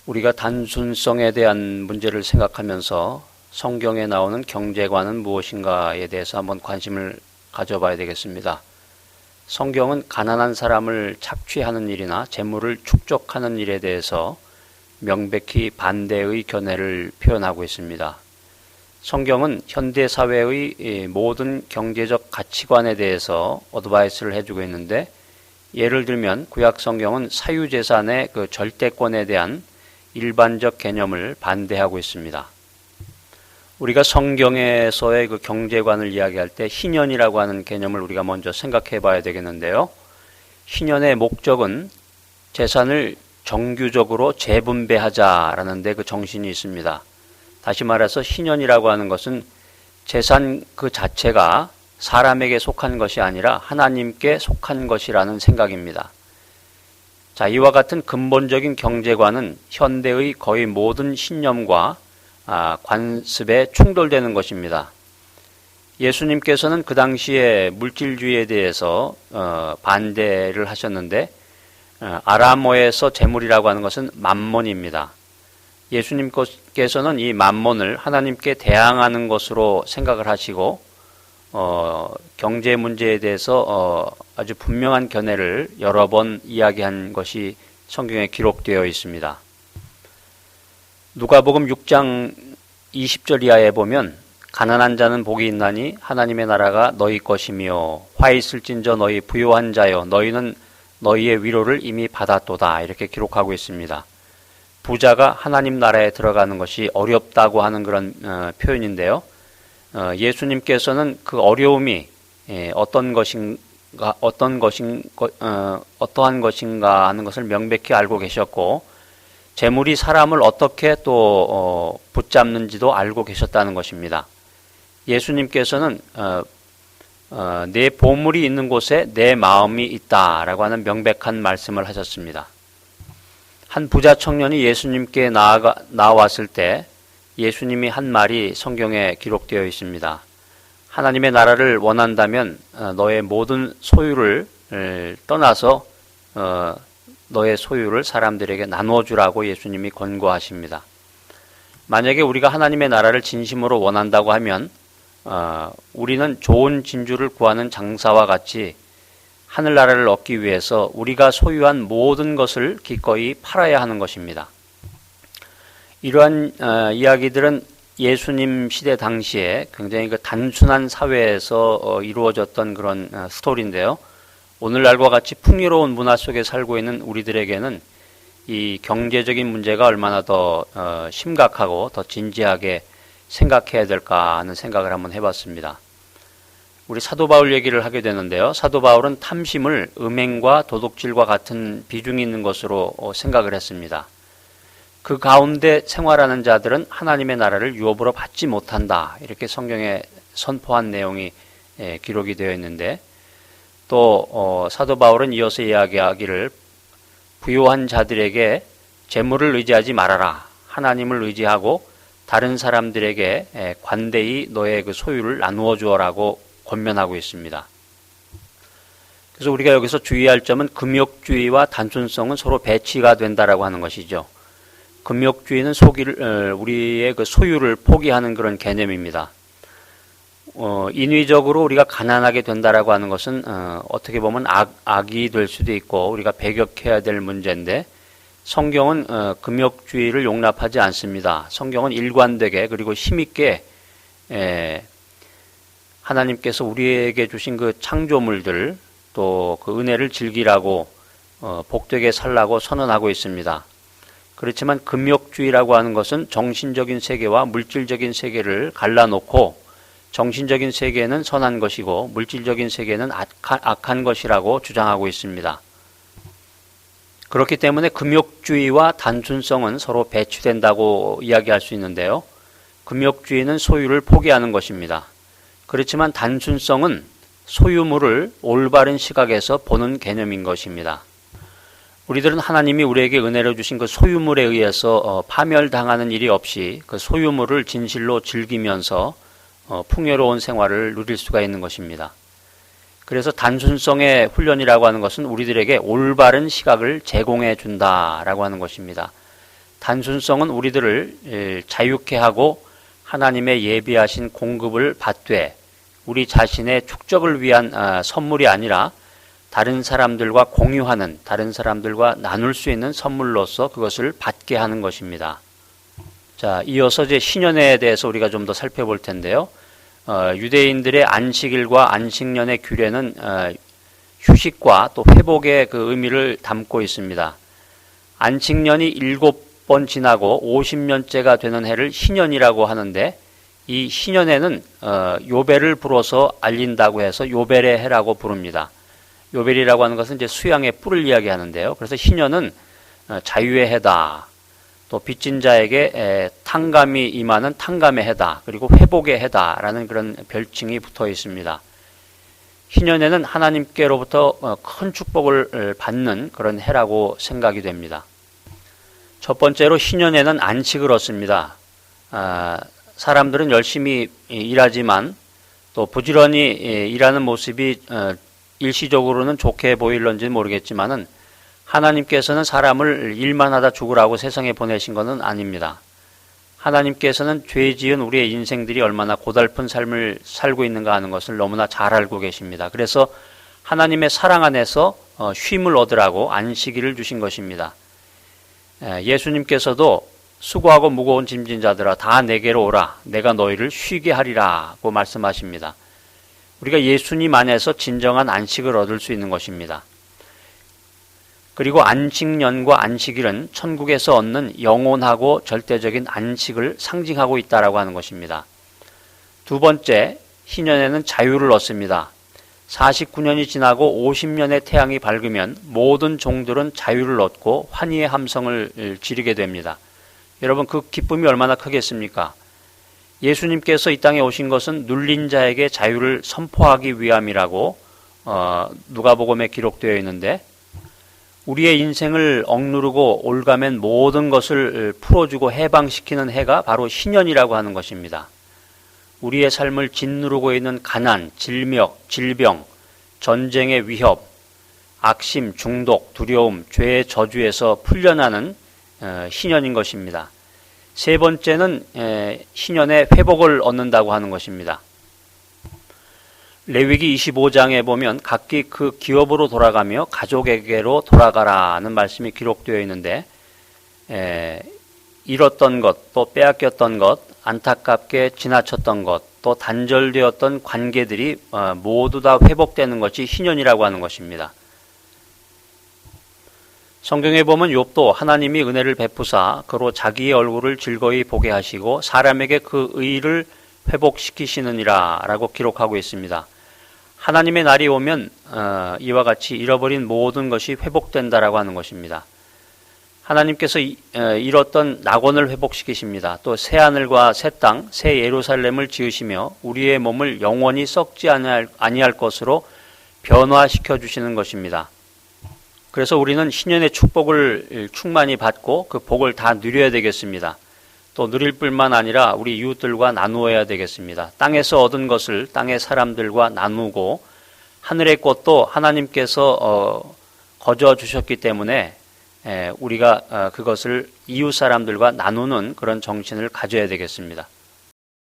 우리가 단순성에 대한 문제를 생각하면서 성경에 나오는 경제관은 무엇인가에 대해서 한번 관심을 가져봐야 되겠습니다. 성경은 가난한 사람을 착취하는 일이나 재물을 축적하는 일에 대해서 명백히 반대의 견해를 표현하고 있습니다. 성경은 현대 사회의 모든 경제적 가치관에 대해서 어드바이스를 해주고 있는데, 예를 들면 구약 성경은 사유재산의 그 절대권에 대한 일반적 개념을 반대하고 있습니다. 우리가 성경에서의 그 경제관을 이야기할 때 희년이라고 하는 개념을 우리가 먼저 생각해 봐야 되겠는데요. 희년의 목적은 재산을 정규적으로 재분배하자라는 데 그 정신이 있습니다. 다시 말해서 희년이라고 하는 것은 재산 그 자체가 사람에게 속한 것이 아니라 하나님께 속한 것이라는 생각입니다. 자, 이와 같은 근본적인 경제관은 현대의 거의 모든 신념과 관습에 충돌되는 것입니다. 예수님께서는 그 당시에 물질주의에 대해서 반대를 하셨는데, 아람어에서 재물이라고 하는 것은 맘몬입니다. 예수님께서는 이 맘몬을 하나님께 대항하는 것으로 생각을 하시고 경제 문제에 대해서 아주 분명한 견해를 여러 번 이야기한 것이 성경에 기록되어 있습니다. 누가복음 6장 20절 이하에 보면 가난한 자는 복이 있나니 하나님의 나라가 너희 것이며 화 있을진저 너희 부요한 자여 너희는 너희의 위로를 이미 받았도다, 이렇게 기록하고 있습니다. 부자가 하나님 나라에 들어가는 것이 어렵다고 하는 그런 표현인데요. 예수님께서는 그 어려움이 어떠한 것인가 하는 것을 명백히 알고 계셨고, 재물이 사람을 어떻게 또 붙잡는지도 알고 계셨다는 것입니다. 예수님께서는 내 보물이 있는 곳에 내 마음이 있다라고 하는 명백한 말씀을 하셨습니다. 한 부자 청년이 예수님께 나왔을 때 예수님이 한 말이 성경에 기록되어 있습니다. 하나님의 나라를 원한다면 너의 모든 소유를 떠나서 너의 소유를 사람들에게 나눠주라고 예수님이 권고하십니다. 만약에 우리가 하나님의 나라를 진심으로 원한다고 하면 우리는 좋은 진주를 구하는 장사와 같이 하늘나라를 얻기 위해서 우리가 소유한 모든 것을 기꺼이 팔아야 하는 것입니다. 이러한 이야기들은 예수님 시대 당시에 굉장히 그 단순한 사회에서 이루어졌던 그런 스토리인데요. 오늘날과 같이 풍요로운 문화 속에 살고 있는 우리들에게는 이 경제적인 문제가 얼마나 더 심각하고 더 진지하게 생각해야 될까 하는 생각을 한번 해봤습니다. 우리 사도 바울 얘기를 하게 되는데요. 사도 바울은 탐심을 음행과 도둑질과 같은 비중이 있는 것으로 생각을 했습니다. 그 가운데 생활하는 자들은 하나님의 나라를 유업으로 받지 못한다, 이렇게 성경에 선포한 내용이 기록이 되어 있는데, 또 사도 바울은 이어서 이야기하기를 부요한 자들에게 재물을 의지하지 말아라, 하나님을 의지하고 다른 사람들에게 관대히 너의 그 소유를 나누어 주어라고 권면하고 있습니다. 그래서 우리가 여기서 주의할 점은 금욕주의와 단순성은 서로 배치가 된다라고 하는 것이죠. 금욕주의는 우리의 그 소유를 포기하는 그런 개념입니다. 인위적으로 우리가 가난하게 된다라고 하는 것은 어떻게 보면 악이 될 수도 있고 우리가 배격해야 될 문제인데, 성경은 금욕주의를 용납하지 않습니다. 성경은 일관되게 그리고 힘있게 하나님께서 우리에게 주신 그 창조물들, 또 그 은혜를 즐기라고 복되게 살라고 선언하고 있습니다. 그렇지만 금욕주의라고 하는 것은 정신적인 세계와 물질적인 세계를 갈라놓고 정신적인 세계는 선한 것이고 물질적인 세계는 악한 것이라고 주장하고 있습니다. 그렇기 때문에 금욕주의와 단순성은 서로 배치된다고 이야기할 수 있는데요. 금욕주의는 소유를 포기하는 것입니다. 그렇지만 단순성은 소유물을 올바른 시각에서 보는 개념인 것입니다. 우리들은 하나님이 우리에게 은혜로 주신 그 소유물에 의해서 파멸당하는 일이 없이 그 소유물을 진실로 즐기면서 풍요로운 생활을 누릴 수가 있는 것입니다. 그래서 단순성의 훈련이라고 하는 것은 우리들에게 올바른 시각을 제공해 준다라고 하는 것입니다. 단순성은 우리들을 자유케 하고 하나님의 예비하신 공급을 받되 우리 자신의 축적을 위한 선물이 아니라 다른 사람들과 공유하는, 다른 사람들과 나눌 수 있는 선물로서 그것을 받게 하는 것입니다. 자, 이어서 이제 신년에 대해서 우리가 좀 더 살펴볼 텐데요. 유대인들의 안식일과 안식년의 규례는 휴식과 또 회복의 그 의미를 담고 있습니다. 안식년이 7번 지나고 50년째가 되는 해를 신년이라고 하는데, 이 신년에는 요벨을 불어서 알린다고 해서 요벨의 해라고 부릅니다. 요벨이라고 하는 것은 이제 수양의 뿔을 이야기하는데요. 그래서 신년은 자유의 해다. 또 빚진 자에게 탕감이 임하는 탕감의 해다. 그리고 회복의 해다라는 그런 별칭이 붙어 있습니다. 신년에는 하나님께로부터 큰 축복을 받는 그런 해라고 생각이 됩니다. 첫 번째로 신년에는 안식을 얻습니다. 사람들은 열심히 일하지만 또 부지런히 일하는 모습이 일시적으로는 좋게 보일런지는 모르겠지만은 하나님께서는 사람을 일만 하다 죽으라고 세상에 보내신 것은 아닙니다. 하나님께서는 죄 지은 우리의 인생들이 얼마나 고달픈 삶을 살고 있는가 하는 것을 너무나 잘 알고 계십니다. 그래서 하나님의 사랑 안에서 쉼을 얻으라고 안식일을 주신 것입니다. 예수님께서도 수고하고 무거운 짐진 자들아 다 내게로 오라 내가 너희를 쉬게 하리라고 말씀하십니다. 우리가 예수님 안에서 진정한 안식을 얻을 수 있는 것입니다. 그리고 안식년과 안식일은 천국에서 얻는 영원하고 절대적인 안식을 상징하고 있다라고 하는 것입니다. 두 번째, 신년에는 자유를 얻습니다. 49년이 지나고 50년의 태양이 밝으면 모든 종들은 자유를 얻고 환희의 함성을 지르게 됩니다. 여러분, 그 기쁨이 얼마나 크겠습니까? 예수님께서 이 땅에 오신 것은 눌린 자에게 자유를 선포하기 위함이라고 누가복음에 기록되어 있는데, 우리의 인생을 억누르고 올가맨 모든 것을 풀어주고 해방시키는 해가 바로 신년이라고 하는 것입니다. 우리의 삶을 짓누르고 있는 가난, 질병, 전쟁의 위협, 악심, 중독, 두려움, 죄의 저주에서 풀려나는 신년인 것입니다. 세 번째는 신년에 회복을 얻는다고 하는 것입니다. 레위기 25장에 보면 각기 그 기업으로 돌아가며 가족에게로 돌아가라는 말씀이 기록되어 있는데, 잃었던 것, 또 빼앗겼던 것, 안타깝게 지나쳤던 것, 또 단절되었던 관계들이 모두 다 회복되는 것이 신년이라고 하는 것입니다. 성경에 보면 욥도 하나님이 은혜를 베푸사 그로 자기의 얼굴을 즐거이 보게 하시고 사람에게 그 의를 회복시키시느니라 라고 기록하고 있습니다. 하나님의 날이 오면 이와 같이 잃어버린 모든 것이 회복된다라고 하는 것입니다. 하나님께서 잃었던 낙원을 회복시키십니다. 또 새 하늘과 새 땅, 새 예루살렘을 지으시며 우리의 몸을 영원히 썩지 아니할 것으로 변화시켜 주시는 것입니다. 그래서 우리는 신년의 축복을 충만히 받고 그 복을 다 누려야 되겠습니다. 또 누릴 뿐만 아니라 우리 이웃들과 나누어야 되겠습니다. 땅에서 얻은 것을 땅의 사람들과 나누고 하늘의 꽃도 하나님께서 거저 주셨기 때문에 우리가 그것을 이웃 사람들과 나누는 그런 정신을 가져야 되겠습니다.